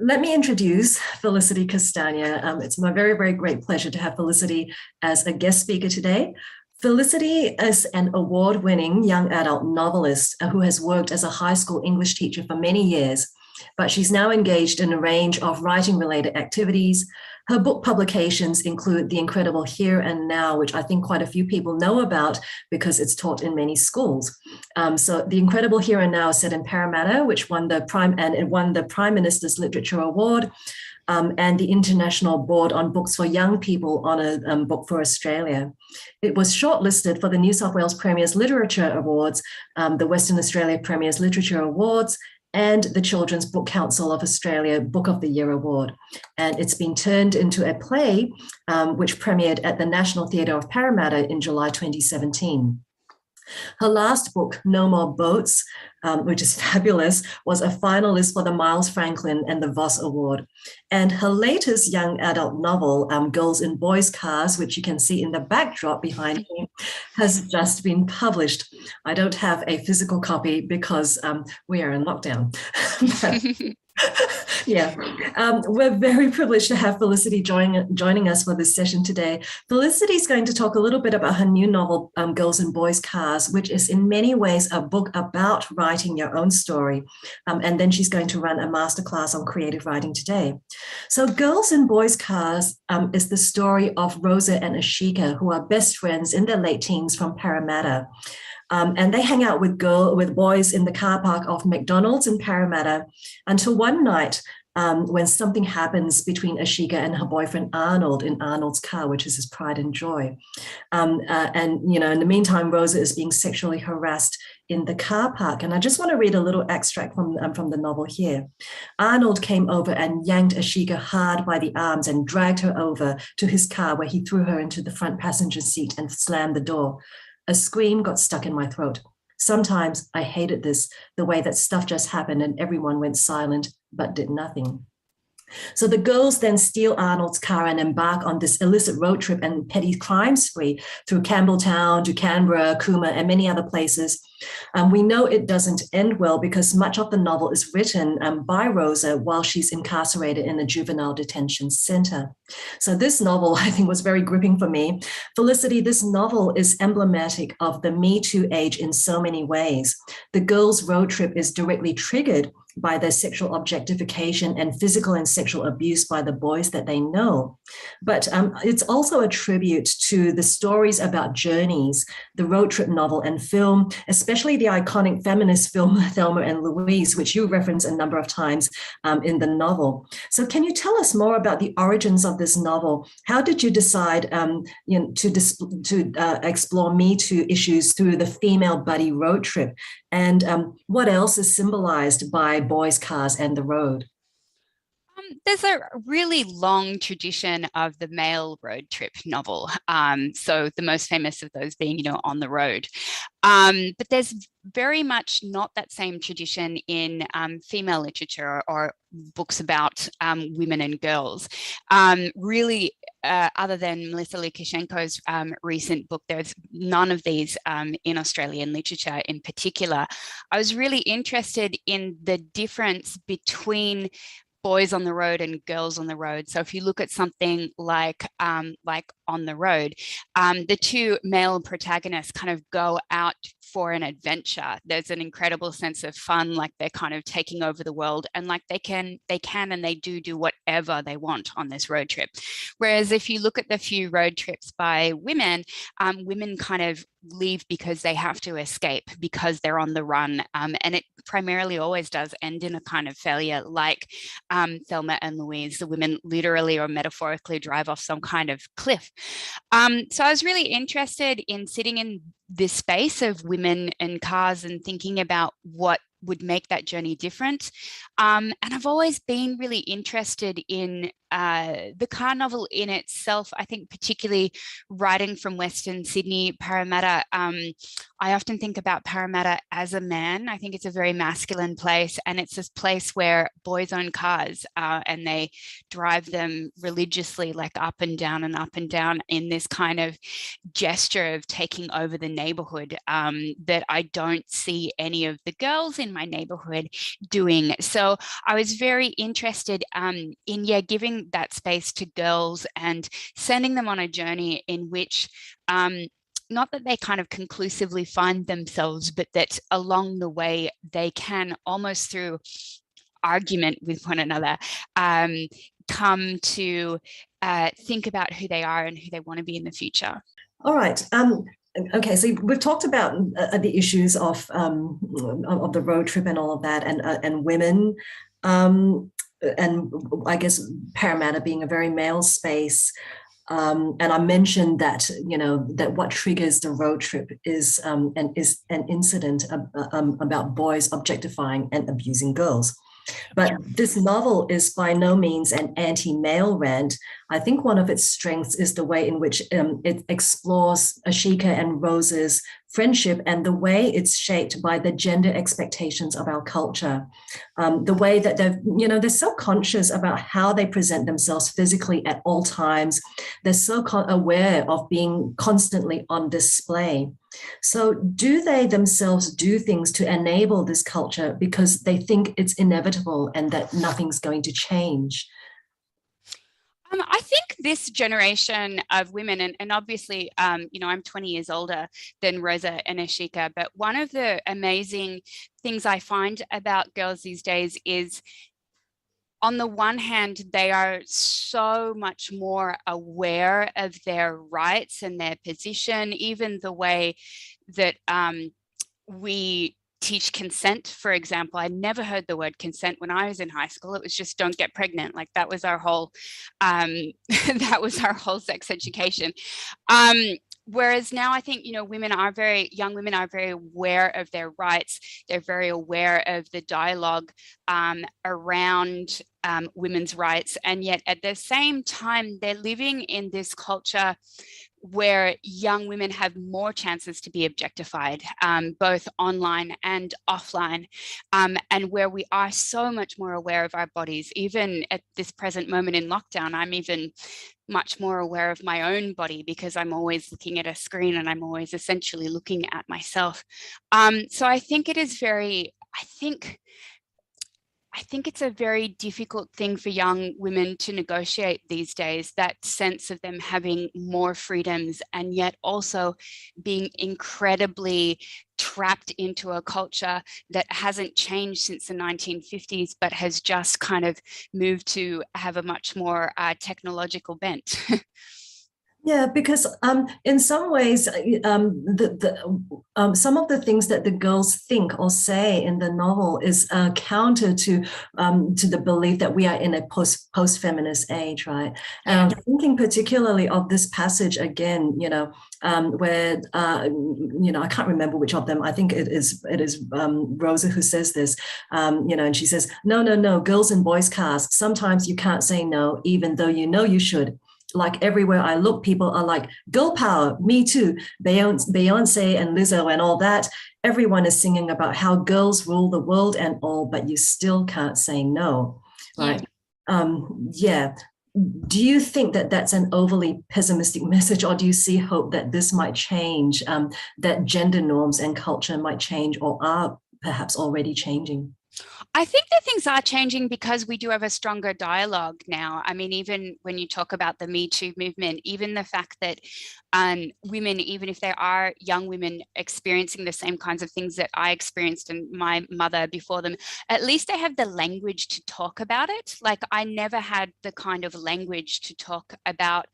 Let me introduce Felicity Castagna. It's my very, very great pleasure to have Felicity as a guest speaker today. Felicity is an award-winning young adult novelist who has worked as a high school English teacher for many years, but she's now engaged in a range of writing-related activities. Her book publications include The Incredible Here and Now, which I think quite a few people know about because it's taught in many schools. So The Incredible Here and Now is set in Parramatta, which won the Prime Minister's Literature Award, and the International Board on Books for Young People Honour Book for Australia. It was shortlisted for the New South Wales Premier's Literature Awards, the Western Australia Premier's Literature Awards, and the Children's Book Council of Australia Book of the Year Award. And it's been turned into a play which premiered at the National Theatre of Parramatta in July 2017. Her last book, No More Boats, which is fabulous, was a finalist for the Miles Franklin and the Voss Award. And her latest young adult novel, Girls in Boys' Cars, which you can see in the backdrop behind me, has just been published. I don't have a physical copy because we are in lockdown. Yeah, we're very privileged to have Felicity joining us for this session today. Felicity is going to talk a little bit about her new novel, Girls and Boys Cars, which is in many ways a book about writing your own story. And then she's going to run a masterclass on creative writing today. So Girls and Boys Cars is the story of Rosa and Ashika, who are best friends in their late teens from Parramatta. And they hang out with boys in the car park of McDonald's in Parramatta until one night when something happens between Ashika and her boyfriend Arnold in Arnold's car, which is his pride and joy. And, you know, in the meantime, Rosa is being sexually harassed in the car park. And I just want to read a little extract from the novel here. Arnold came over and yanked Ashika hard by the arms and dragged her over to his car, where he threw her into the front passenger seat and slammed the door. A scream got stuck in my throat. Sometimes I hated this, the way that stuff just happened and everyone went silent but did nothing. So the girls then steal Arnold's car and embark on this illicit road trip and petty crime spree through Campbelltown to Canberra, Cooma, and many other places. We know it doesn't end well because much of the novel is written by Rosa while she's incarcerated in a juvenile detention center. So this novel, I think, was very gripping for me. Felicity, this novel is emblematic of the Me Too age in so many ways. The girls' road trip is directly triggered by their sexual objectification and physical and sexual abuse by the boys that they know. But it's also a tribute to the stories about journeys, the road trip novel and film, especially the iconic feminist film Thelma and Louise, which you reference a number of times in the novel. So can you tell us more about the origins of this novel? How did you decide to explore Me Too issues through the female buddy road trip? And what else is symbolized by boys, cars, and the road? There's a really long tradition of the male road trip novel. So the most famous of those being, On the Road. But there's very much not that same tradition in female literature or books about women and girls. Really, other than Melissa Lukashenko's recent book, there's none of these in Australian literature in particular. I was really interested in the difference between boys on the road and girls on the road. So if you look at something like On the Road, the two male protagonists kind of go out for an adventure. There's an incredible sense of fun, like they're kind of taking over the world, and like they can and they do whatever they want on this road trip. Whereas if you look at the few road trips by women, women kind of leave because they have to escape, because they're on the run, and it primarily always does end in a kind of failure, like Thelma and Louise. The women literally or metaphorically drive off some kind of cliff. So I was really interested in sitting in this space of women and cars and thinking about what would make that journey different. And I've always been really interested in the car novel in itself, I think particularly writing from Western Sydney, Parramatta, I often think about Parramatta as a man. I think it's a very masculine place, and it's this place where boys own cars and they drive them religiously, like up and down in this kind of gesture of taking over the neighborhood that I don't see any of the girls in my neighborhood doing. So I was very interested in giving that space to girls and sending them on a journey in which not that they kind of conclusively find themselves, but that along the way they can, almost through argument with one another, come to think about who they are and who they want to be in the future. All right. Okay, so we've talked about the issues of the road trip and all of that, and women, and I guess Parramatta being a very male space. And I mentioned that that what triggers the road trip is an incident about boys objectifying and abusing girls. But this novel is by no means an anti-male rant. I think one of its strengths is the way in which it explores Ashika and Rose's friendship and the way it's shaped by the gender expectations of our culture. The way that they're so conscious about how they present themselves physically at all times. They're so aware of being constantly on display. So do they themselves do things to enable this culture because they think it's inevitable and that nothing's going to change? I think this generation of women, and obviously, I'm 20 years older than Rosa and Ashika, but one of the amazing things I find about girls these days is, on the one hand, they are so much more aware of their rights and their position, even the way that we teach consent, for example. I never heard the word consent when I was in high school. It was just don't get pregnant. Like that was our whole that was our whole sex education. Whereas now I think, young women are very aware of their rights. They're very aware of the dialogue around women's rights. And yet at the same time, they're living in this culture where young women have more chances to be objectified, both online and offline, and where we are so much more aware of our bodies. Even at this present moment in lockdown, I'm even much more aware of my own body because I'm always looking at a screen and I'm always essentially looking at myself. So I think it is I think it's a very difficult thing for young women to negotiate these days, that sense of them having more freedoms and yet also being incredibly trapped into a culture that hasn't changed since the 1950s, but has just kind of moved to have a much more technological bent. Yeah, because in some ways, some of the things that the girls think or say in the novel is counter to the belief that we are in a post-feminist age, right? And I'm thinking particularly of this passage again, where I can't remember which of them. I think it is Rosa who says this, and she says, no, girls and boys cars. Sometimes you can't say no, even though you should. Like everywhere I look, people are like, girl power, me too. Beyonce and Lizzo and all that. Everyone is singing about how girls rule the world and all, but you still can't say no, right? Yeah. Do you think that that's an overly pessimistic message, or do you see hope that this might change, that gender norms and culture might change or are perhaps already changing? I think that things are changing because we do have a stronger dialogue now. I mean, even when you talk about the Me Too movement, even the fact that women, even if they are young women experiencing the same kinds of things that I experienced and my mother before them, at least they have the language to talk about it. Like I never had the kind of language to talk about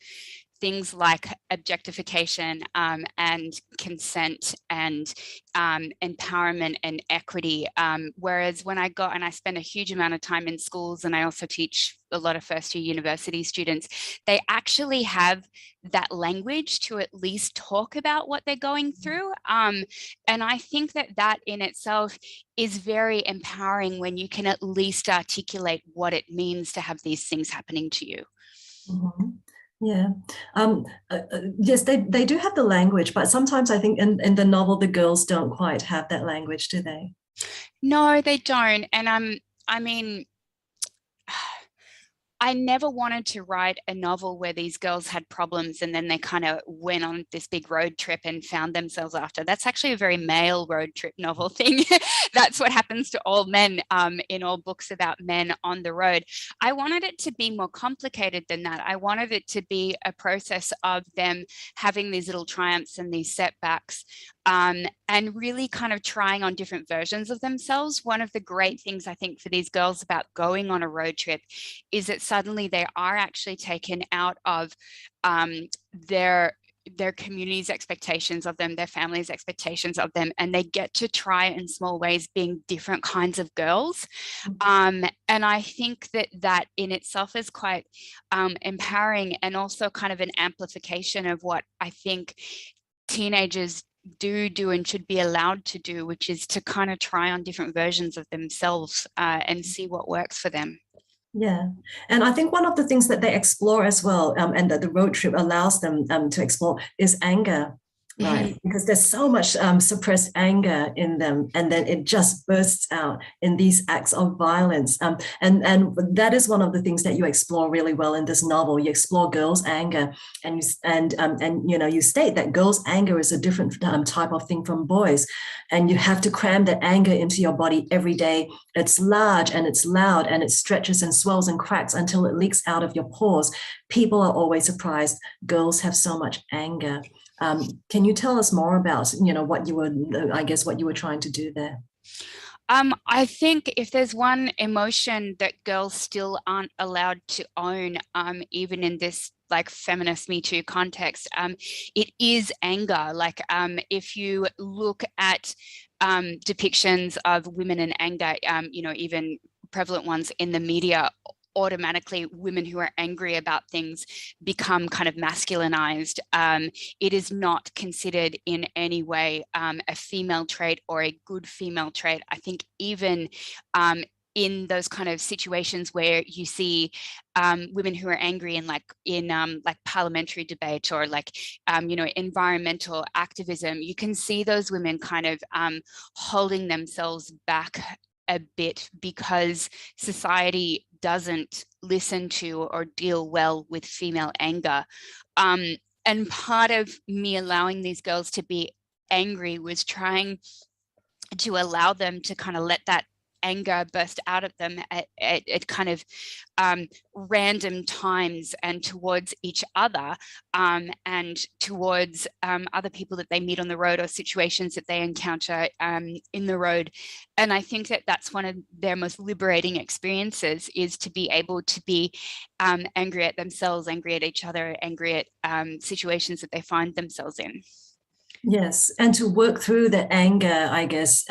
things like objectification and consent and empowerment and equity. Whereas when I got, and I spend a huge amount of time in schools, and I also teach a lot of first-year university students, they actually have that language to at least talk about what they're going through. And I think that in itself is very empowering when you can at least articulate what it means to have these things happening to you. Mhm. Yeah. Yes, they do have the language, but sometimes I think in the novel, the girls don't quite have that language, do they? No, they don't. And I mean, I never wanted to write a novel where these girls had problems and then they kind of went on this big road trip and found themselves after. That's actually a very male road trip novel thing. That's what happens to all men in all books about men on the road. I wanted it to be more complicated than that. I wanted it to be a process of them having these little triumphs and these setbacks, and really kind of trying on different versions of themselves. One of the great things I think for these girls about going on a road trip is that suddenly they are actually taken out of their community's expectations of them, their family's expectations of them, and they get to try in small ways being different kinds of girls. And I think that that in itself is quite empowering, and also kind of an amplification of what I think teenagers do and should be allowed to do, which is to kind of try on different versions of themselves and see what works for them. Yeah. And I think one of the things that they explore as well, and that the road trip allows them to explore, is anger, right? Mhm. Because there's so much suppressed anger in them, and then it just bursts out in these acts of violence. And that is one of the things that you explore really well in this novel. You explore girls' anger, and you know, you state that girls' anger is a different type of thing from boys, and you have to cram that anger into your body every day. It's large and it's loud and it stretches and swells and cracks until it leaks out of your pores. People are always surprised girls have so much anger. Can you tell us more about, you know, what you were, I guess, what you were trying to do there? I think if there's one emotion that girls still aren't allowed to own, even in this like feminist Me Too context, it is anger. Like if you look at depictions of women in anger, you know, even prevalent ones in the media, automatically women who are angry about things become kind of masculinized. It is not considered in any way a female trait or a good female trait. I think even in those kind of situations where you see women who are angry in like parliamentary debate or like you know, environmental activism, you can see those women kind of holding themselves back a bit because society doesn't listen to or deal well with female anger. And part of me allowing these girls to be angry was trying to allow them to kind of let that anger burst out of them at kind of random times and towards each other, and towards other people that they meet on the road or situations that they encounter in the road. And I think that that's one of their most liberating experiences, is to be able to be angry at themselves, angry at each other, angry at situations that they find themselves in. Yes, and to work through the anger, I guess,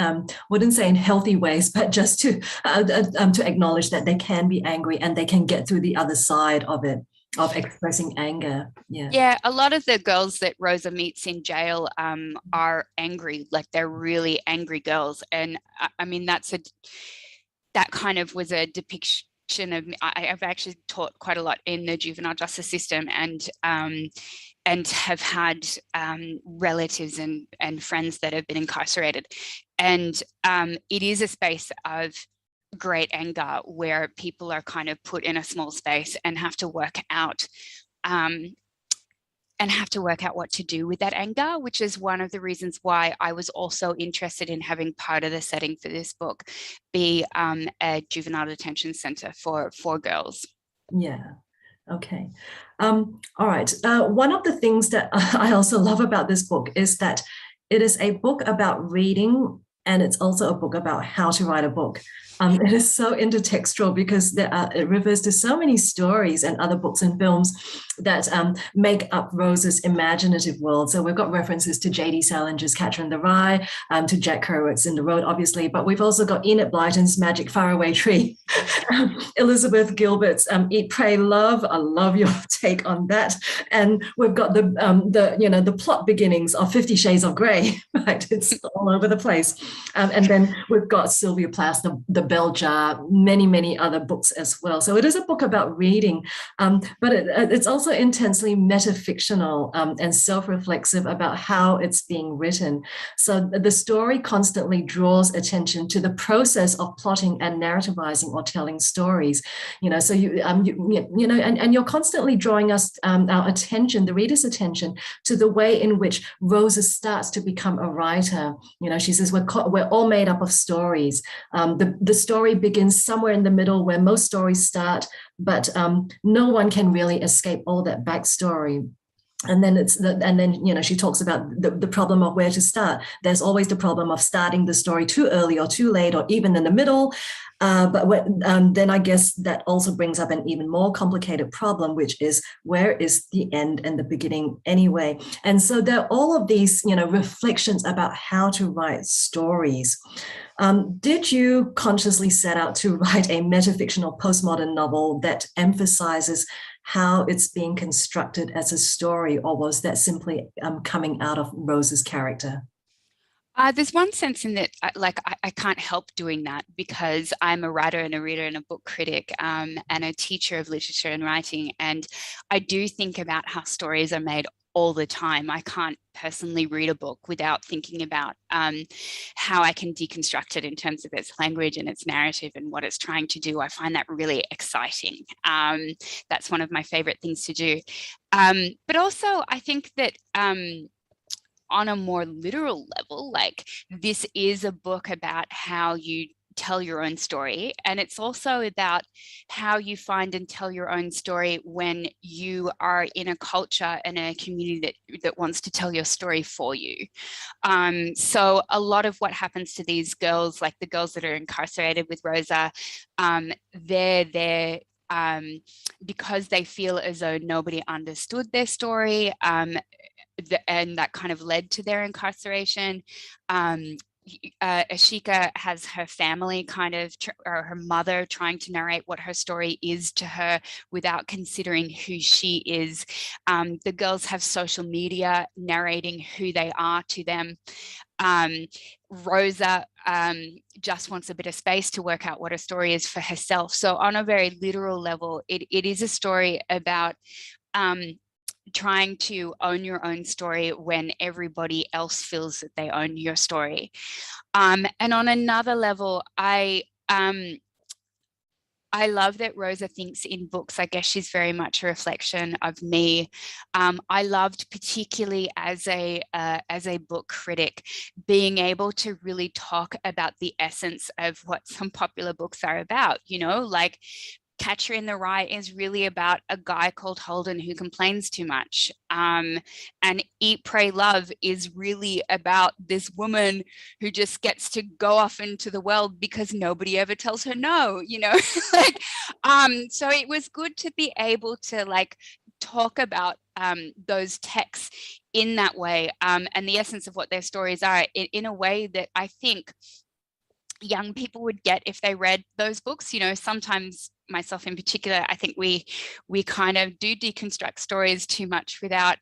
wouldn't say in healthy ways, but just to acknowledge that they can be angry and they can get through the other side of it, of expressing anger. Yeah. Yeah, a lot of the girls that Rosa meets in jail are angry, like they're really angry girls. And I mean, that kind of was a depiction of, I've actually taught quite a lot in the juvenile justice system, and have had relatives and friends that have been incarcerated. And it is a space of great anger where people are kind of put in a small space and have to work out what to do with that anger, which is one of the reasons why I was also interested in having part of the setting for this book be a juvenile detention center for girls. Yeah. Okay. All right. One of the things that I also love about this book is that it is a book about reading, and it's also a book about how to write a book. It is so intertextual because it refers to so many stories and other books and films that make up Rose's imaginative world. So we've got references to J.D. Salinger's Catcher in the Rye, to Jack Kerouac's In the Road, obviously, but we've also got Enid Blyton's Magic Faraway Tree, Elizabeth Gilbert's Eat, Pray, Love. I love your take on that. And we've got the plot beginnings of 50 Shades of Grey, right? It's all over the place. And then we've got Sylvia Plath's The Bell Jar, many other books as well. So it is a book about reading, but it's also intensely metafictional and self-reflexive about how it's being written. So the story constantly draws attention to the process of plotting and narrativizing or telling stories. So and you're constantly drawing us our attention, the reader's attention, to the way in which Rosa starts to become a writer. She says we're all made up of stories. The story begins somewhere in the middle where most stories start, but no one can really escape all that backstory. And then she talks about the problem of where to start. There's always the problem of starting the story too early or too late or even in the middle. Then I guess that also brings up an even more complicated problem, which is, where is the end and the beginning anyway? And so there are all of these, reflections about how to write stories. Did you consciously set out to write a metafictional postmodern novel that emphasizes how it's being constructed as a story, or was that simply coming out of Rosa's character? There's one sense in that, I can't help doing that, because I'm a writer and a reader and a book critic, and a teacher of literature and writing. And I do think about how stories are made all the time. I can't personally read a book without thinking about how I can deconstruct it in terms of its language and its narrative and what it's trying to do. I find that really exciting. That's one of my favorite things to do. But also, I think that on a more literal level, this is a book about how you tell your own story. And it's also about how you find and tell your own story when you are in a culture and a community that wants to tell your story for you. So a lot of what happens to these girls, like the girls that are incarcerated with Rosa, they're there because they feel as though nobody understood their story, and that kind of led to their incarceration. Ashika has her family or her mother trying to narrate what her story is to her without considering who she is. The girls have social media narrating who they are to them. Rosa just wants a bit of space to work out what her story is for herself. So on a very literal level, it is a story about trying to own your own story when everybody else feels that they own your story. And on another level, I love that Rosa thinks in books. I guess she's very much a reflection of me. I loved, particularly as a book critic, being able to really talk about the essence of what some popular books are about. Like Catcher in the Rye is really about a guy called Holden who complains too much. And Eat, Pray, Love is really about this woman who just gets to go off into the world because nobody ever tells her no, so it was good to be able to talk about those texts in that way, and the essence of what their stories are in a way that I think young people would get if they read those books. Sometimes, myself in particular, I think we kind of do deconstruct stories too much without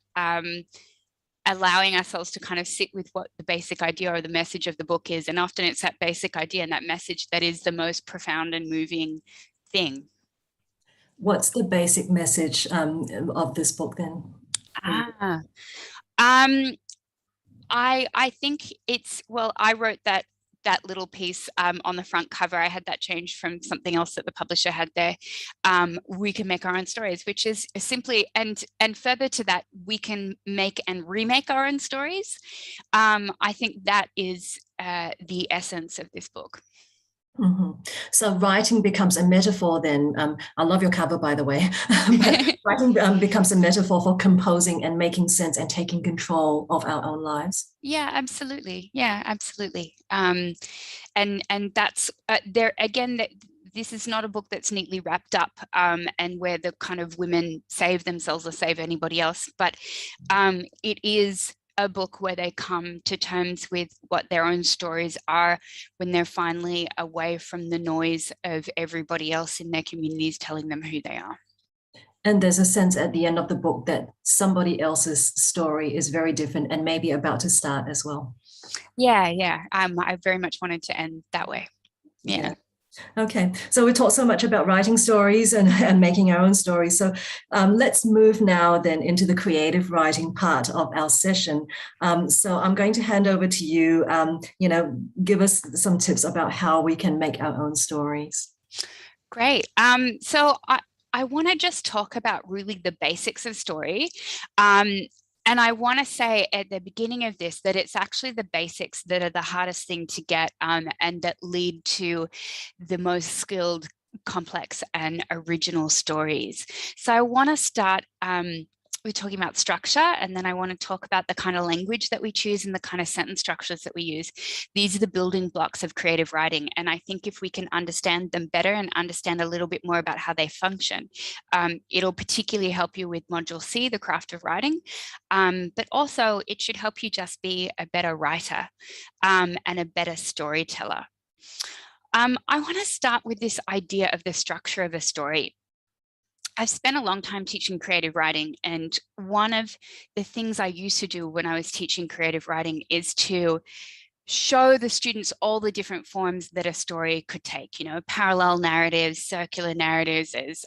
allowing ourselves to kind of sit with what the basic idea or the message of the book is. And often it's that basic idea and that message that is the most profound and moving thing. What's the basic message of this book then? I think I wrote that little piece on the front cover. I had that changed from something else that the publisher had there. We can make our own stories, which is simply, and further to that, we can make and remake our own stories. I think that is the essence of this book. Mm-hmm. So writing becomes a metaphor then. I love your cover, by the way. Writing becomes a metaphor for composing and making sense and taking control of our own lives. Yeah, absolutely. Yeah, absolutely. And that's there again. This is not a book that's neatly wrapped up and where the kind of women save themselves or save anybody else, but it is a book where they come to terms with what their own stories are when they're finally away from the noise of everybody else in their communities telling them who they are. And there's a sense at the end of the book that somebody else's story is very different and maybe about to start as well. Yeah. I very much wanted to end that way. Yeah. Yeah. Okay, so we talked so much about writing stories and making our own stories. So let's move now then into the creative writing part of our session. So I'm going to hand over to you, give us some tips about how we can make our own stories. Great. So I want to just talk about really the basics of story. Um, and I want to say at the beginning of this that it's actually the basics that are the hardest thing to get, and that lead to the most skilled, complex, and original stories. So I want to start. We're talking about structure, and then I want to talk about the kind of language that we choose and the kind of sentence structures that we use. These are the building blocks of creative writing. And I think if we can understand them better and understand a little bit more about how they function, it'll particularly help you with Module C, the craft of writing. But also it should help you just be a better writer, and a better storyteller. I want to start with this idea of the structure of a story. I've spent a long time teaching creative writing, and one of the things I used to do when I was teaching creative writing is to show the students all the different forms that a story could take, parallel narratives, circular narratives, as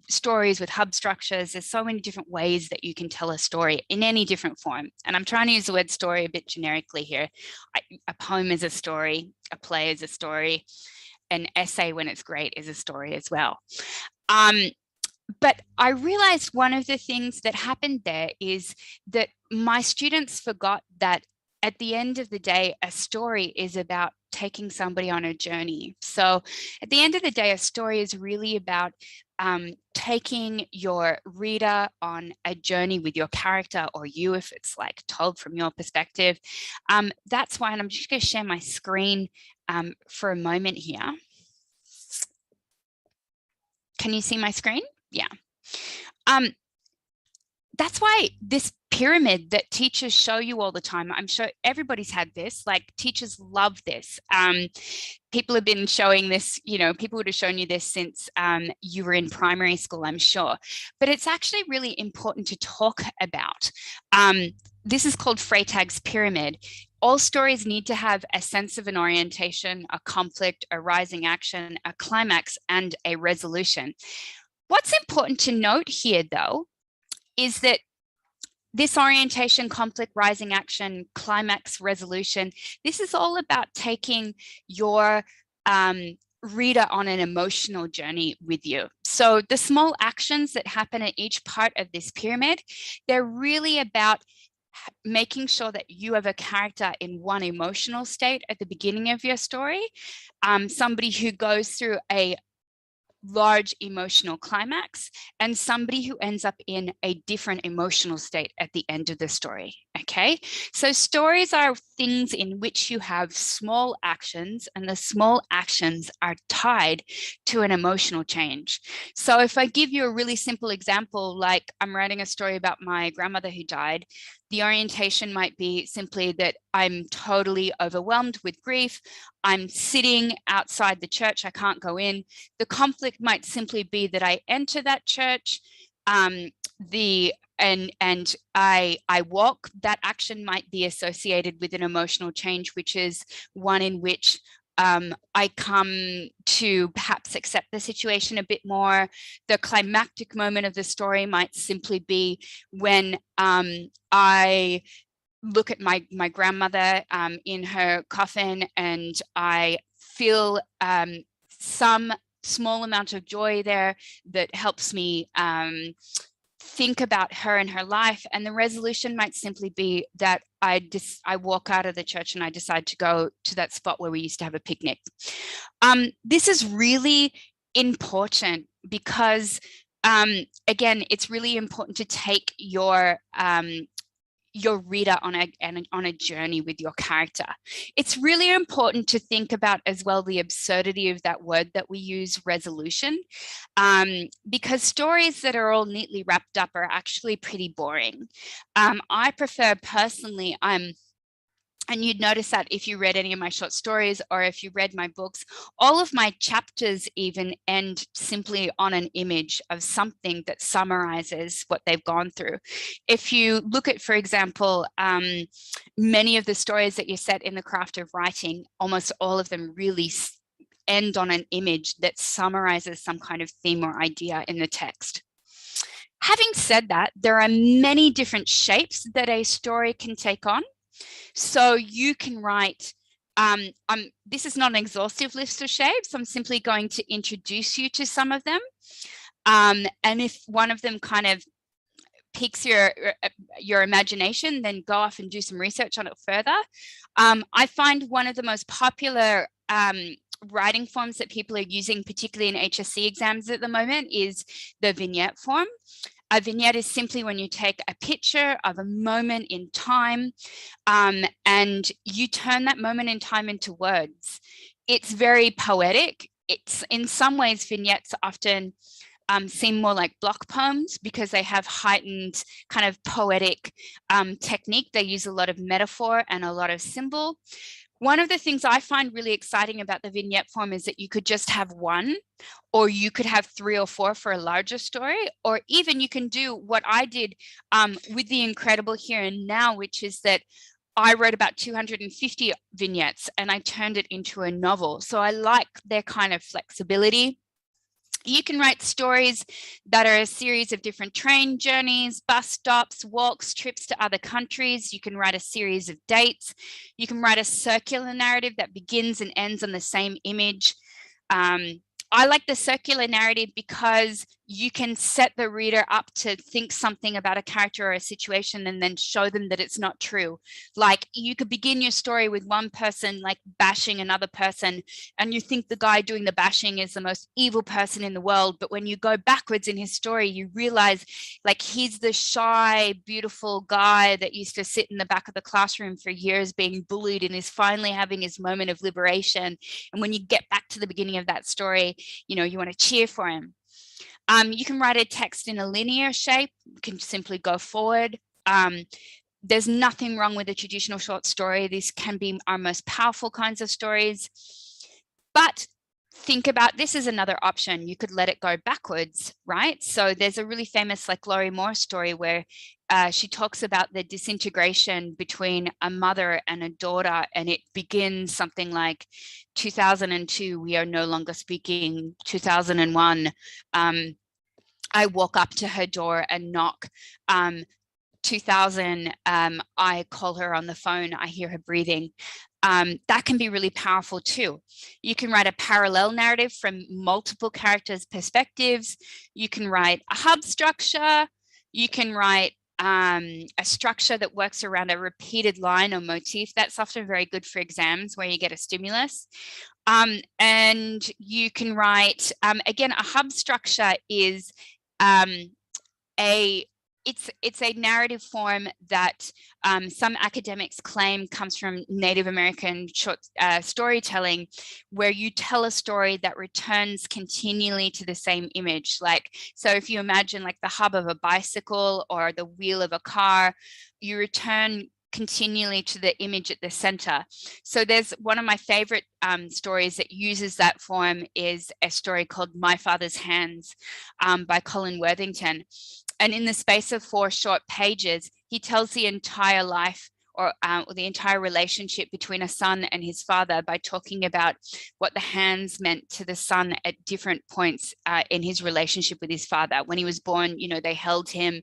stories with hub structures. There's so many different ways that you can tell a story in any different form. And I'm trying to use the word story a bit generically here. A poem is a story, a play is a story, an essay when it's great is a story as well. But I realized one of the things that happened there is that my students forgot that at the end of the day, a story is about taking somebody on a journey. So at the end of the day, a story is really about taking your reader on a journey with your character, or you, if it's like told from your perspective. That's why, and I'm just going to share my screen for a moment here. Can you see my screen? Yeah. That's why this pyramid that teachers show you all the time, I'm sure everybody's had this, like teachers love this. People have been showing this, people would have shown you this since you were in primary school, I'm sure. But it's actually really important to talk about. This is called Freytag's pyramid. All stories need to have a sense of an orientation, a conflict, a rising action, a climax, and a resolution. What's important to note here, though, is that this orientation, conflict, rising action, climax, resolution, this is all about taking your reader on an emotional journey with you. So the small actions that happen at each part of this pyramid, they're really about making sure that you have a character in one emotional state at the beginning of your story, somebody who goes through a large emotional climax, and somebody who ends up in a different emotional state at the end of the story. Okay, so stories are things in which you have small actions, and the small actions are tied to an emotional change. So if I give you a really simple example, like I'm writing a story about my grandmother who died, the orientation might be simply that I'm totally overwhelmed with grief. I'm sitting outside the church, I can't go in. The conflict might simply be that I enter that church, and I walk. That action might be associated with an emotional change, which is one in which I come to perhaps accept the situation a bit more. The climactic moment of the story might simply be when I look at my grandmother in her coffin, and I feel some small amount of joy there that helps me think about her and her life. And the resolution might simply be that I walk out of the church and I decide to go to that spot where we used to have a picnic. This is really important because again, it's really important to take your reader on a journey with your character. It's really important to think about as well the absurdity of that word that we use, resolution, because stories that are all neatly wrapped up are actually pretty boring. I prefer personally, And you'd notice that if you read any of my short stories or if you read my books, all of my chapters even end simply on an image of something that summarizes what they've gone through. If you look at, for example, many of the stories that you set in the craft of writing, almost all of them really end on an image that summarizes some kind of theme or idea in the text. Having said that, there are many different shapes that a story can take on. So you can write, this is not an exhaustive list of shapes. I'm simply going to introduce you to some of them. And if one of them kind of piques your imagination, then go off and do some research on it further. I find one of the most popular writing forms that people are using, particularly in HSC exams at the moment, is the vignette form. A vignette is simply when you take a picture of a moment in time and you turn that moment in time into words. It's very poetic. It's in some ways, vignettes often seem more like block poems because they have heightened kind of poetic technique. They use a lot of metaphor and a lot of symbol. One of the things I find really exciting about the vignette form is that you could just have one, or you could have 3 or 4 for a larger story, or even you can do what I did with The Incredible Here and Now, which is that I wrote about 250 vignettes and I turned it into a novel. So I like their kind of flexibility. You can write stories that are a series of different train journeys, bus stops, walks, trips to other countries. You can write a series of dates. You can write a circular narrative that begins and ends on the same image. I like the circular narrative because you can set the reader up to think something about a character or a situation and then show them that it's not true. Like you could begin your story with one person like bashing another person and you think the guy doing the bashing is the most evil person in the world. But when you go backwards in his story, you realize like he's the shy, beautiful guy that used to sit in the back of the classroom for years being bullied and is finally having his moment of liberation. And when you get back to the beginning of that story, you know, you want to cheer for him. You can write a text in a linear shape. You can simply go forward. There's nothing wrong with a traditional short story. These can be our most powerful kinds of stories. But think about, this is another option. You could let it go backwards, right? So there's a really famous like Laurie Moore story where she talks about the disintegration between a mother and a daughter, and it begins something like 2002, we are no longer speaking, 2001, I walk up to her door and knock. 2000, I call her on the phone, I hear her breathing. That can be really powerful too. You can write a parallel narrative from multiple characters' perspectives. You can write a hub structure. You can write a structure that works around a repeated line or motif. That's often very good for exams where you get a stimulus. And you can write, again, a hub structure is it's a narrative form that some academics claim comes from Native American short storytelling, where you tell a story that returns continually to the same image. Like, so if you imagine like the hub of a bicycle or the wheel of a car, you return continually to the image at the center. So there's one of my favorite stories that uses that form is a story called My Father's Hands by Colin Worthington. And in the space of 4 short pages, he tells the entire life or the entire relationship between a son and his father by talking about what the hands meant to the son at different points in his relationship with his father. When he was born, you know, they held him.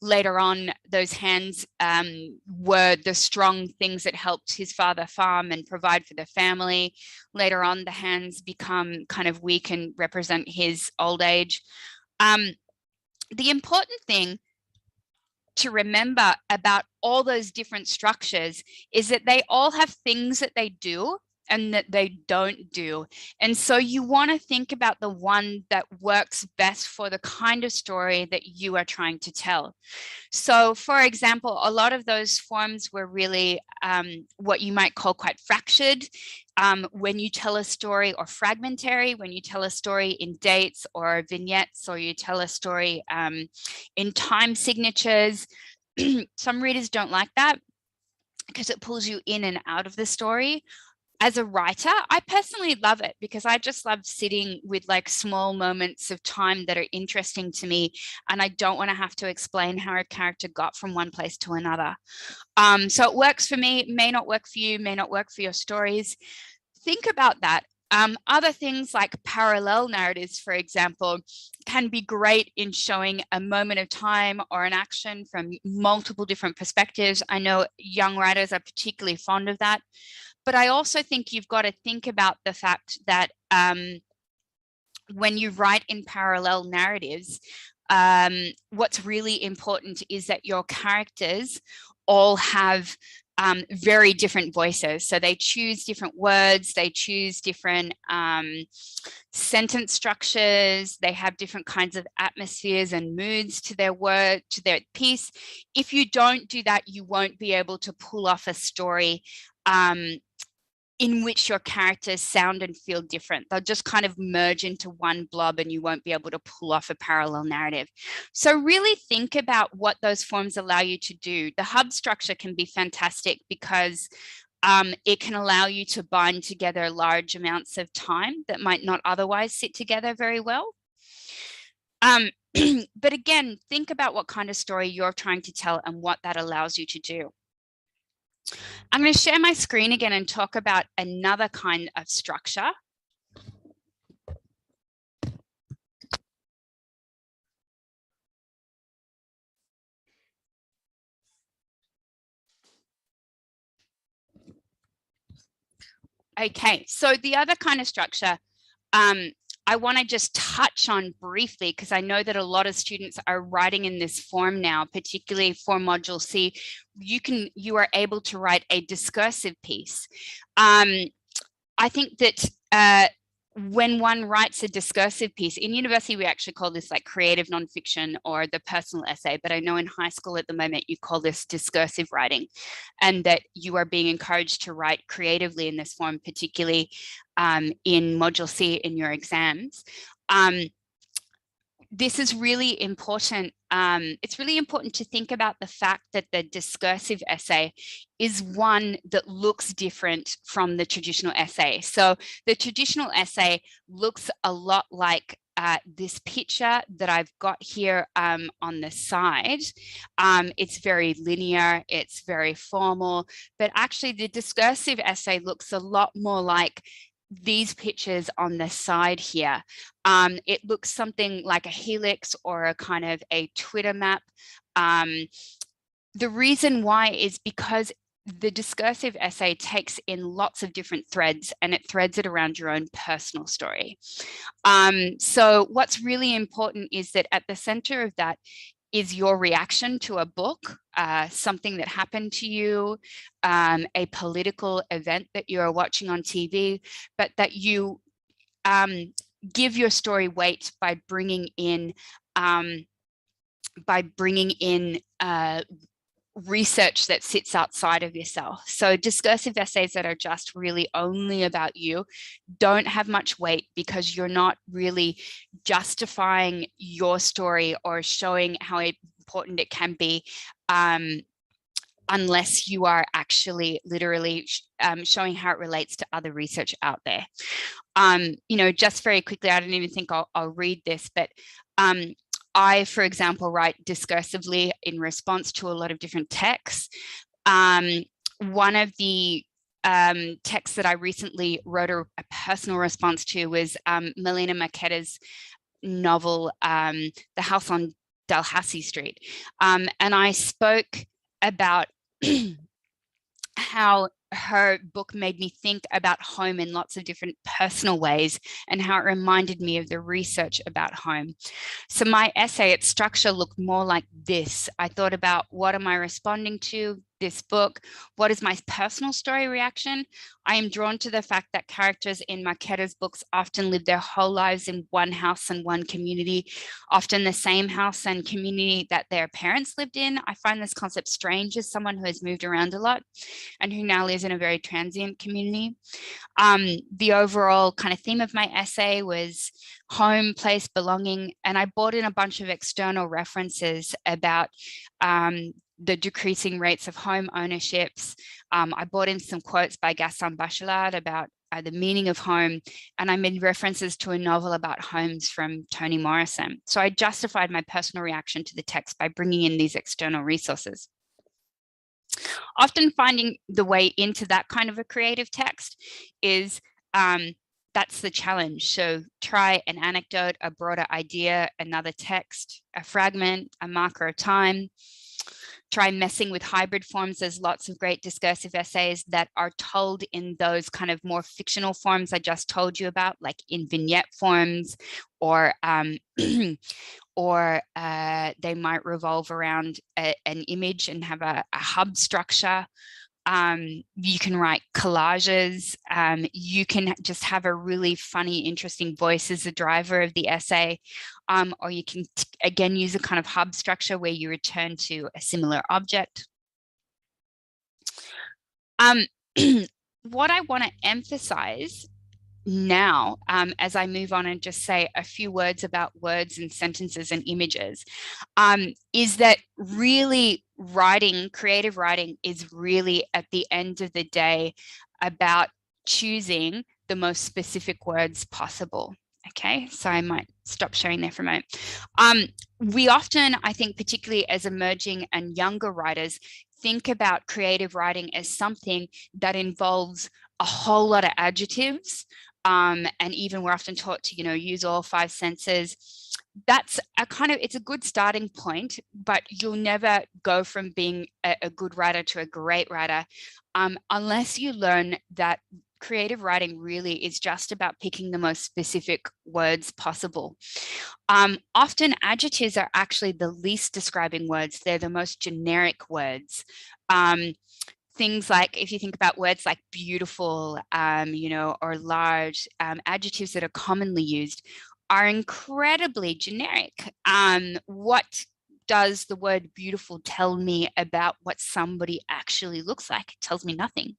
Later on, those hands were the strong things that helped his father farm and provide for the family. Later on, the hands become kind of weak and represent his old age. The important thing to remember about all those different structures is that they all have things that they do and that they don't do. And so you want to think about the one that works best for the kind of story that you are trying to tell. So for example, a lot of those forms were really what you might call quite fractured. When you tell a story, or fragmentary, when you tell a story in dates or vignettes, or you tell a story in time signatures. Some readers don't like that. because it pulls you in and out of the story. As a writer, I personally love it because I just love sitting with like small moments of time that are interesting to me, and I don't want to have to explain how a character got from one place to another. So it works for me, may not work for you, may not work for your stories. Think about that. Other things like parallel narratives, for example, can be great in showing a moment of time or an action from multiple different perspectives. I know young writers are particularly fond of that. But I also think you've got to think about the fact that when you write in parallel narratives, what's really important is that your characters all have very different voices. So they choose different words, they choose different sentence structures, they have different kinds of atmospheres and moods to their word, to their piece. If you don't do that, you won't be able to pull off a story in which your characters sound and feel different. They'll just kind of merge into one blob and you won't be able to pull off a parallel narrative. So really think about what those forms allow you to do. The hub structure can be fantastic because it can allow you to bind together large amounts of time that might not otherwise sit together very well. But again, think about what kind of story you're trying to tell and what that allows you to do. I'm going to share my screen again and talk about another kind of structure. Okay, so the other kind of structure I want to just touch on briefly, because I know that a lot of students are writing in this form now, particularly for Module C. You are able to write a discursive piece. I think that when one writes a discursive piece, in university, we actually call this like creative nonfiction or the personal essay, but I know in high school at the moment, you call this discursive writing, and that you are being encouraged to write creatively in this form, particularly in Module C in your exams. This is really important. It's really important to think about the fact that the discursive essay is one that looks different from the traditional essay. So the traditional essay looks a lot like this picture that I've got here on the side. It's very linear, it's very formal, but actually the discursive essay looks a lot more like these pictures on the side here. It looks something like a helix or a kind of a Twitter map. The reason why is because the discursive essay takes in lots of different threads and it threads it around your own personal story. So what's really important is that at the center of that is your reaction to a book, something that happened to you, a political event that you're watching on TV, but that you give your story weight by bringing in research that sits outside of yourself. So discursive essays that are just really only about you don't have much weight because you're not really justifying your story or showing how important it can be unless you are actually literally showing how it relates to other research out there. Just very quickly, I don't even think I'll read this, but I, for example, write discursively in response to a lot of different texts. One of the texts that I recently wrote a personal response to was Melina Marchetta's novel, The House on Dalhousie Street. And I spoke about how her book made me think about home in lots of different personal ways and how it reminded me of the research about home. So my essay, its structure looked more like this. I thought about what am I responding to this book? What is my personal story reaction? I am drawn to the fact that characters in Marchetta's books often live their whole lives in one house and one community, often the same house and community that their parents lived in. I find this concept strange as someone who has moved around a lot and who now lives in a very transient community. The overall kind of theme of my essay was home, place, belonging, and I brought in a bunch of external references about the decreasing rates of home ownerships. I brought in some quotes by Gaston Bachelard about the meaning of home, and I made references to a novel about homes from Toni Morrison. So I justified my personal reaction to the text by bringing in these external resources. Often finding the way into that kind of a creative text is that's the challenge. So try an anecdote, a broader idea, another text, a fragment, a marker of time. Try messing with hybrid forms. There's lots of great discursive essays that are told in those kind of more fictional forms I just told you about, like in vignette forms, or or they might revolve around an image and have a hub structure. You can write collages. You can just have a really funny, interesting voice as the driver of the essay. Or you can, again, use a kind of hub structure where you return to a similar object. What I want to emphasize now, as I move on and just say a few words about words and sentences and images, is that really writing, creative writing, is really at the end of the day about choosing the most specific words possible. Okay, so I might stop sharing there for a moment. We often, I think, particularly as emerging and younger writers, think about creative writing as something that involves a whole lot of adjectives. And even we're often taught to, use all 5 senses. That's it's a good starting point, but you'll never go from being a good writer to a great writer unless you learn that creative writing really is just about picking the most specific words possible. Often adjectives are actually the least describing words. They're the most generic words. Things like, if you think about words like beautiful, or large, adjectives that are commonly used are incredibly generic. What does the word beautiful tell me about what somebody actually looks like? It tells me nothing.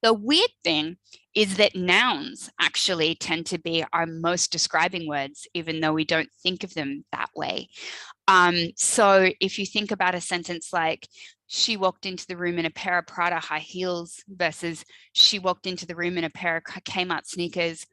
The weird thing is that nouns actually tend to be our most describing words, even though we don't think of them that way. So if you think about a sentence like, she walked into the room in a pair of Prada high heels versus she walked into the room in a pair of Kmart sneakers,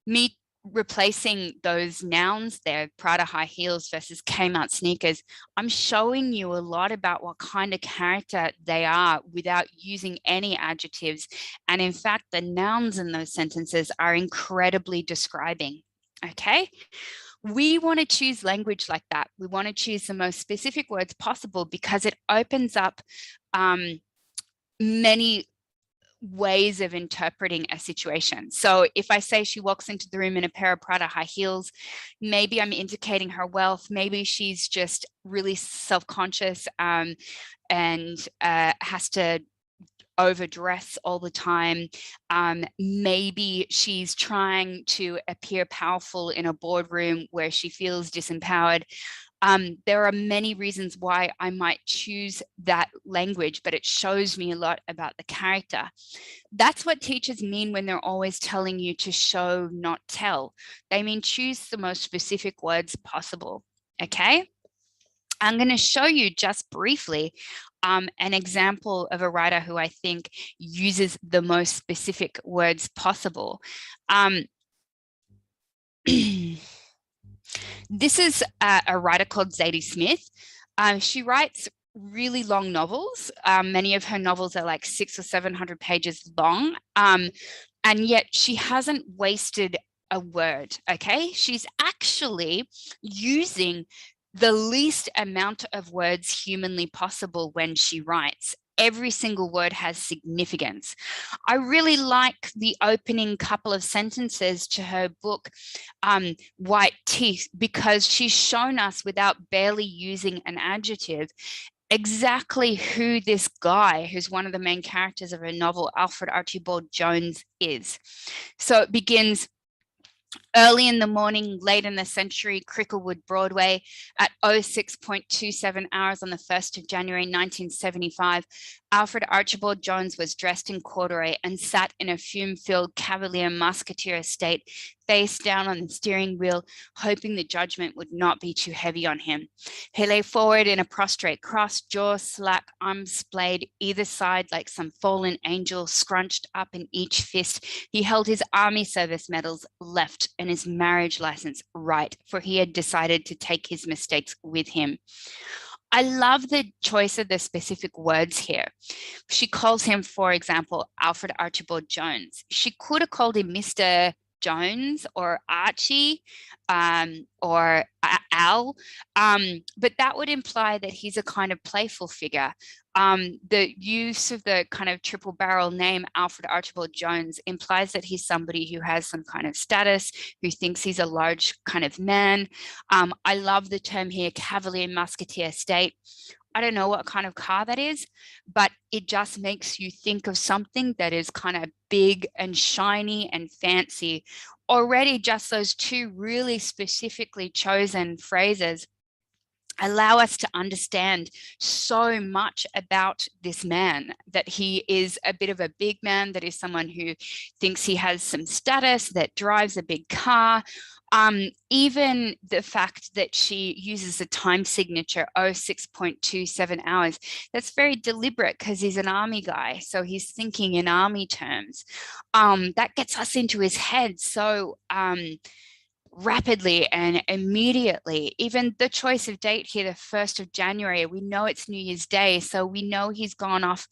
me replacing those nouns there, Prada high heels versus Kmart sneakers, I'm showing you a lot about what kind of character they are without using any adjectives. And in fact, the nouns in those sentences are incredibly describing. Okay. We want to choose language like that. We want to choose the most specific words possible because it opens up many ways of interpreting a situation. So if I say she walks into the room in a pair of Prada high heels, maybe I'm indicating her wealth. Maybe she's just really self-conscious and has to overdress all the time. Maybe she's trying to appear powerful in a boardroom where she feels disempowered. There are many reasons why I might choose that language, but it shows me a lot about the character. That's what teachers mean when they're always telling you to show, not tell. They mean choose the most specific words possible. Okay? I'm going to show you just briefly an example of a writer who I think uses the most specific words possible. This is a writer called Zadie Smith. She writes really long novels. Many of her novels are like 600 or 700 pages long, and yet she hasn't wasted a word, okay? She's actually using the least amount of words humanly possible when she writes. Every single word has significance. I really like the opening couple of sentences to her book, White Teeth, because she's shown us without barely using an adjective exactly who this guy, who's one of the main characters of her novel, Alfred Archibald Jones, is. So it begins, early in the morning, late in the century, Cricklewood, Broadway, at 06.27 hours on the 1st of January 1975, Alfred Archibald Jones was dressed in corduroy and sat in a fume-filled Cavalier Musketeer estate face down on the steering wheel, hoping the judgment would not be too heavy on him. He lay forward in a prostrate cross, jaw slack, arms splayed either side like some fallen angel scrunched up in each fist. He held his army service medals left and his marriage license right, for he had decided to take his mistakes with him. I love the choice of the specific words here. She calls him, for example, Alfred Archibald Jones. She could have called him Mr. Jones or Archie or Al, but that would imply that he's a kind of playful figure. The use of the kind of triple barrel name Alfred Archibald Jones implies that he's somebody who has some kind of status, who thinks he's a large kind of man. I love the term here, Cavalier Musketeer State. I don't know what kind of car that is, but it just makes you think of something that is kind of big and shiny and fancy. Already just those two really specifically chosen phrases allow us to understand so much about this man, that he is a bit of a big man, that is someone who thinks he has some status, that drives a big car. Even the fact that she uses a time signature, 06.27 hours, that's very deliberate because he's an army guy. So he's thinking in army terms. That gets us into his head so rapidly and immediately. Even the choice of date here, the 1st of January, we know it's New Year's Day, so we know he's gone off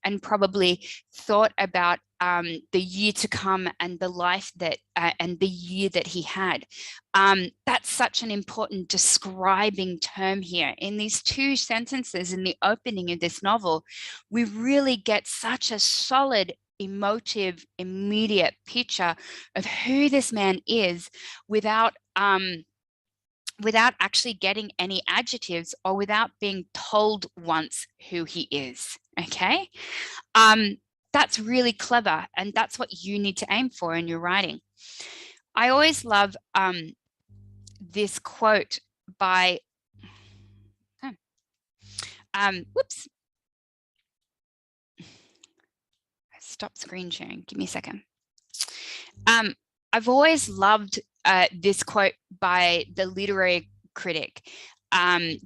and probably thought about the year to come and the life that and the year that he had. That's such an important describing term here. In these two sentences in the opening of this novel, we really get such a solid, emotive, immediate picture of who this man is without actually getting any adjectives or without being told once who he is. Okay, that's really clever, and that's what you need to aim for in your writing. I always love this quote by whoops, stop screen sharing, give me a second. I've always loved this quote by the literary critic,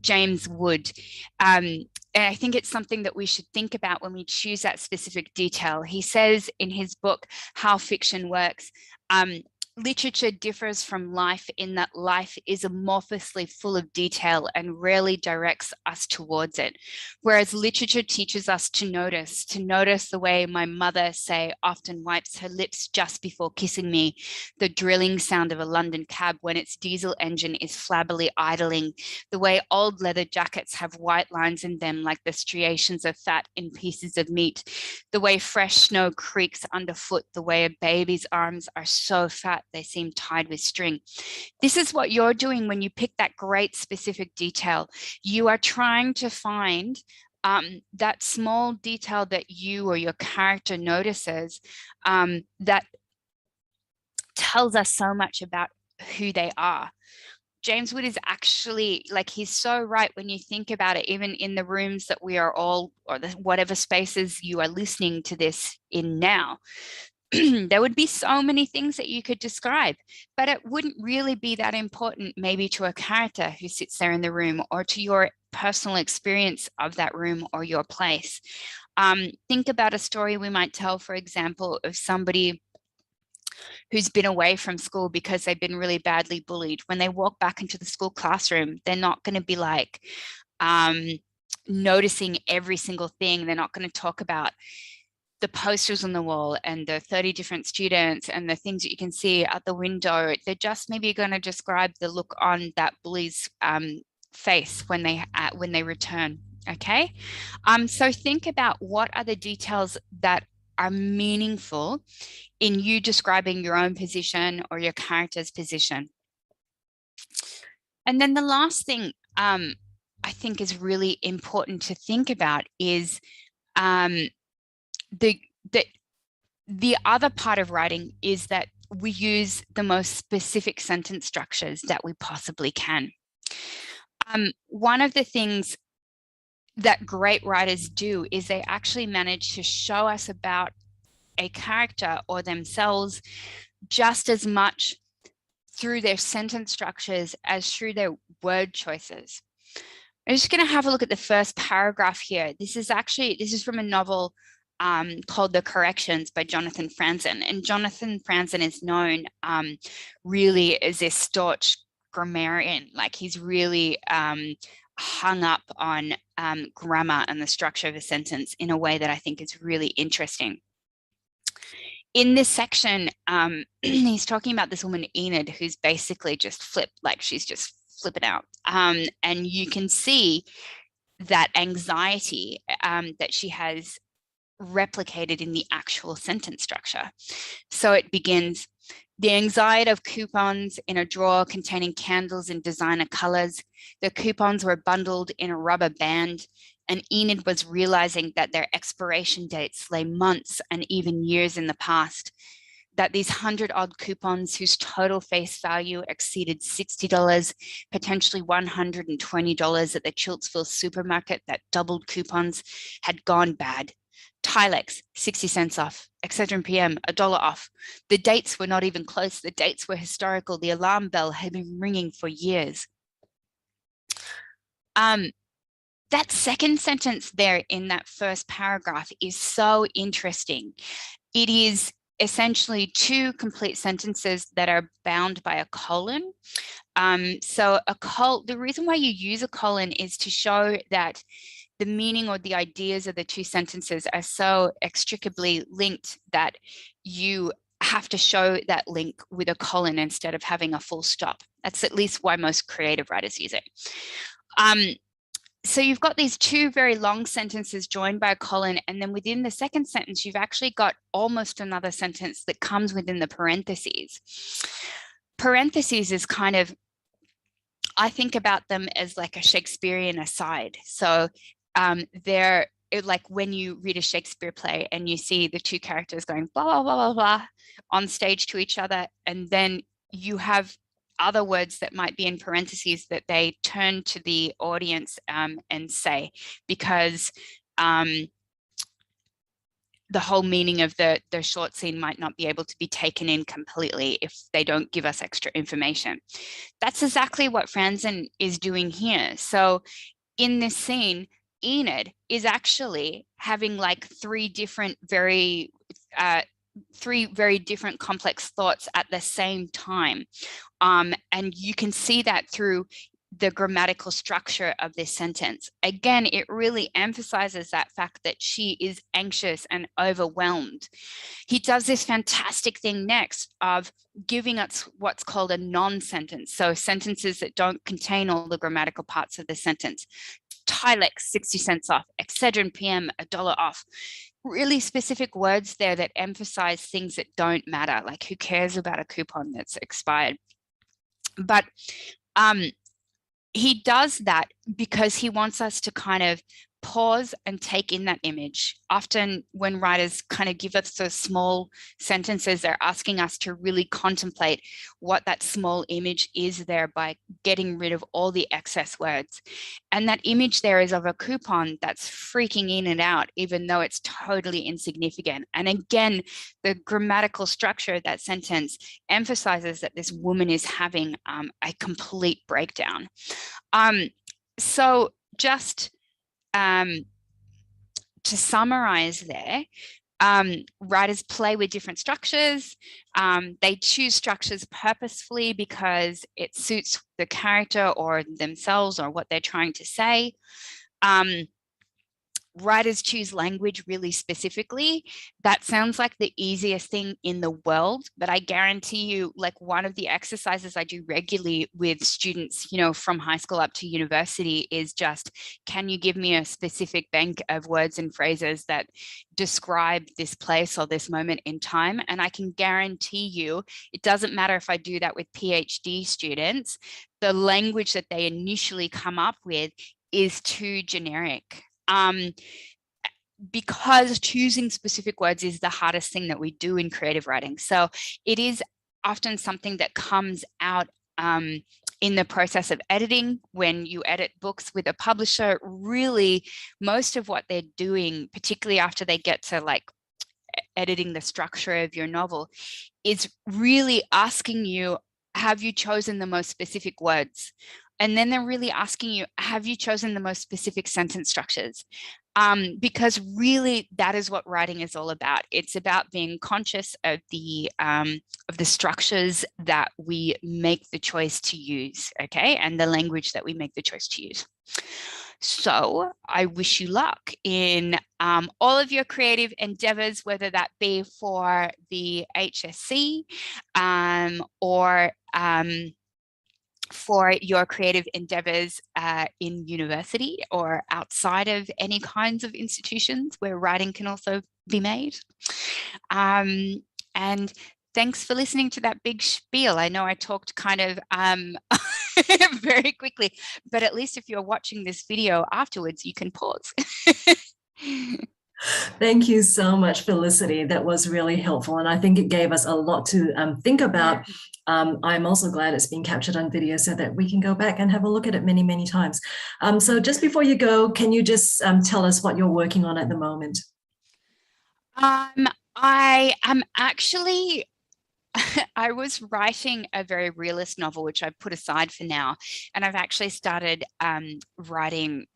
James Wood. And I think it's something that we should think about when we choose that specific detail. He says in his book, How Fiction Works, literature differs from life in that life is amorphously full of detail and rarely directs us towards it. Whereas literature teaches us to notice the way my mother, say, often wipes her lips just before kissing me, the drilling sound of a London cab when its diesel engine is flabbily idling, the way old leather jackets have white lines in them like the striations of fat in pieces of meat, the way fresh snow creaks underfoot, the way a baby's arms are so fat they seem tied with string. This is what you're doing when you pick that great specific detail. You are trying to find that small detail that you or your character notices that tells us so much about who they are. James Wood is actually, like, he's so right when you think about it, even in the rooms that we are all, or whatever spaces you are listening to this in now. There would be so many things that you could describe, but it wouldn't really be that important maybe to a character who sits there in the room or to your personal experience of that room or your place. Think about a story we might tell, for example, of somebody who's been away from school because they've been really badly bullied. When they walk back into the school classroom, they're not going to be like noticing every single thing. They're not going to talk about the posters on the wall and the 30 different students and the things that you can see out the window. They're just maybe going to describe the look on that bully's face when they return. Okay, so think about what are the details that are meaningful in you describing your own position or your character's position. And then the last thing I think is really important to think about is the other part of writing is that we use the most specific sentence structures that we possibly can. One of the things that great writers do is they actually manage to show us about a character or themselves just as much through their sentence structures as through their word choices. I'm just going to have a look at the first paragraph here. This is from a novel called The Corrections by Jonathan Franzen. And Jonathan Franzen is known really as this staunch grammarian. Like, he's really hung up on grammar and the structure of a sentence in a way that I think is really interesting. In this section, he's talking about this woman, Enid, who's basically just flipped, like she's just flipping out. And you can see that anxiety that she has replicated in the actual sentence structure. So it begins, the anxiety of coupons in a drawer containing candles in designer colors. The coupons were bundled in a rubber band, and Enid was realizing that their expiration dates lay months and even years in the past, that these 100-odd coupons whose total face value exceeded $60, potentially $120 at the Chiltsville supermarket that doubled coupons, had gone bad. Tilex, 60 cents off. Excedrin PM, $1 off. The dates were not even close. The dates were historical. The alarm bell had been ringing for years. That second sentence there in that first paragraph is so interesting. It is essentially two complete sentences that are bound by a colon. So the reason why you use a colon is to show that the meaning or the ideas of the two sentences are so extricably linked that you have to show that link with a colon instead of having a full stop. That's at least why most creative writers use it. So you've got these two very long sentences joined by a colon, and then within the second sentence, you've actually got almost another sentence that comes within the parentheses. Parentheses is kind of, I think about them as like a Shakespearean aside. So they're like when you read a Shakespeare play and you see the two characters going blah, blah, blah, blah, blah on stage to each other, and then you have other words that might be in parentheses that they turn to the audience and say, because the whole meaning of the short scene might not be able to be taken in completely if they don't give us extra information. That's exactly what Franzen is doing here. So in this scene, Enid is actually having like three very different complex thoughts at the same time. And you can see that through the grammatical structure of this sentence. Again, it really emphasizes that fact that she is anxious and overwhelmed. He does this fantastic thing next of giving us what's called a non-sentence. So sentences that don't contain all the grammatical parts of the sentence. Tilex, 60 cents off. Excedrin PM, $1 off. Really specific words there that emphasize things that don't matter, like who cares about a coupon that's expired. But he does that because he wants us to kind of pause and take in that image. Often when writers kind of give us those small sentences, they're asking us to really contemplate what that small image is there by getting rid of all the excess words. And that image there is of a coupon that's freaking in and out, even though it's totally insignificant. And again, the grammatical structure of that sentence emphasizes that this woman is having a complete breakdown. So just to summarize there, writers play with different structures. They choose structures purposefully because it suits the character or themselves or what they're trying to say. Writers choose language really specifically. That sounds like the easiest thing in the world, but I guarantee you, like one of the exercises I do regularly with students, from high school up to university is just, can you give me a specific bank of words and phrases that describe this place or this moment in time? And I can guarantee you, it doesn't matter if I do that with PhD students, the language that they initially come up with is too generic. Because choosing specific words is the hardest thing that we do in creative writing. So it is often something that comes out in the process of editing. When you edit books with a publisher, really most of what they're doing, particularly after they get to like editing the structure of your novel, is really asking you have you chosen the most specific words? And then they're really asking you, have you chosen the most specific sentence structures? Because really that is what writing is all about. It's about being conscious of the structures that we make the choice to use, okay? And the language that we make the choice to use. So I wish you luck in all of your creative endeavors, whether that be for the HSC or for your creative endeavors in university or outside of any kinds of institutions where writing can also be made. And thanks for listening to that big spiel. I know I talked kind of very quickly, but at least if you're watching this video afterwards, you can pause. Thank you so much, Felicity. That was really helpful. And I think it gave us a lot to think about. I'm also glad it's been captured on video so that we can go back and have a look at it many, many times. So just before you go, can you just tell us what you're working on at the moment? I am actually, I was writing a very realist novel, which I've put aside for now. And I've actually started writing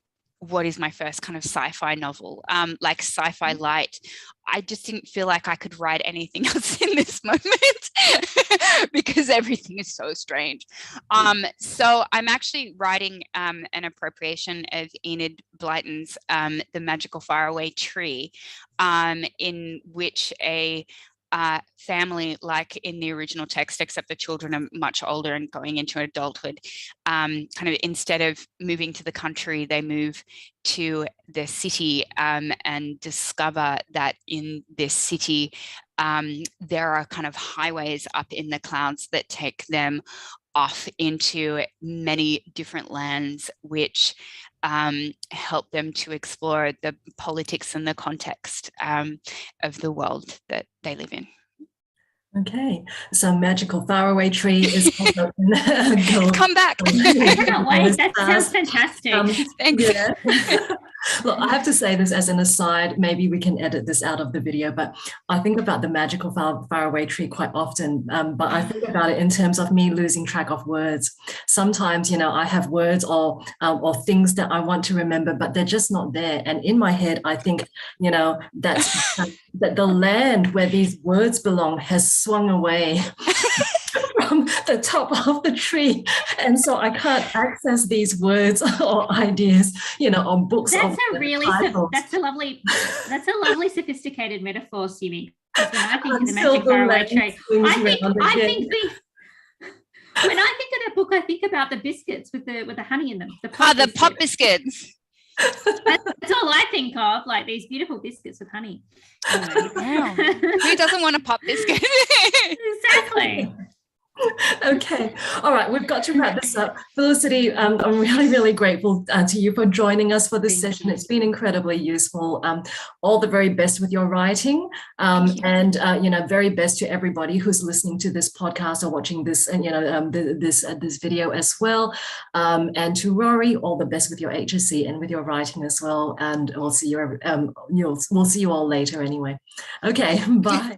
what is my first kind of sci-fi novel, like sci-fi light. I just didn't feel like I could write anything else in this moment because everything is so strange. So I'm actually writing an appropriation of Enid Blyton's The Magical Faraway Tree, in which a family, like in the original text, except the children are much older and going into adulthood, kind of instead of moving to the country, they move to the city and discover that in this city there are kind of highways up in the clouds that take them off into many different lands, which help them to explore the politics and the context of the world that they live in. Okay, so Magical Faraway Tree is also come back. I can't wait. That sounds fantastic. Thanks. Yeah. Look, I have to say this as an aside, maybe we can edit this out of the video, but I think about the Magical Faraway Tree quite often, but I think about it in terms of me losing track of words. Sometimes, you know, I have words or things that I want to remember, but they're just not there. And in my head, I think, you know, that's that the land where these words belong has swung away from the top of the tree, and so I can't access these words or ideas, you know, or books. That's a lovely sophisticated metaphor, Hsu-Ming. When I think of the Magic Faraway Tree, I think when I think of that book, I think about the biscuits with the honey in them. The pop biscuits. That's all I think of, like these beautiful biscuits with honey. Wow. Who doesn't want a pop biscuit? Exactly. Okay. All right. We've got to wrap this up. Felicity, I'm really, really grateful to you for joining us for this session. It's been incredibly useful. All the very best with your writing, and you know, very best to everybody who's listening to this podcast or watching this, and you know, this video as well. And to Rory, all the best with your HSC and with your writing as well. And we'll see you. We'll see you all later anyway. Okay. Bye.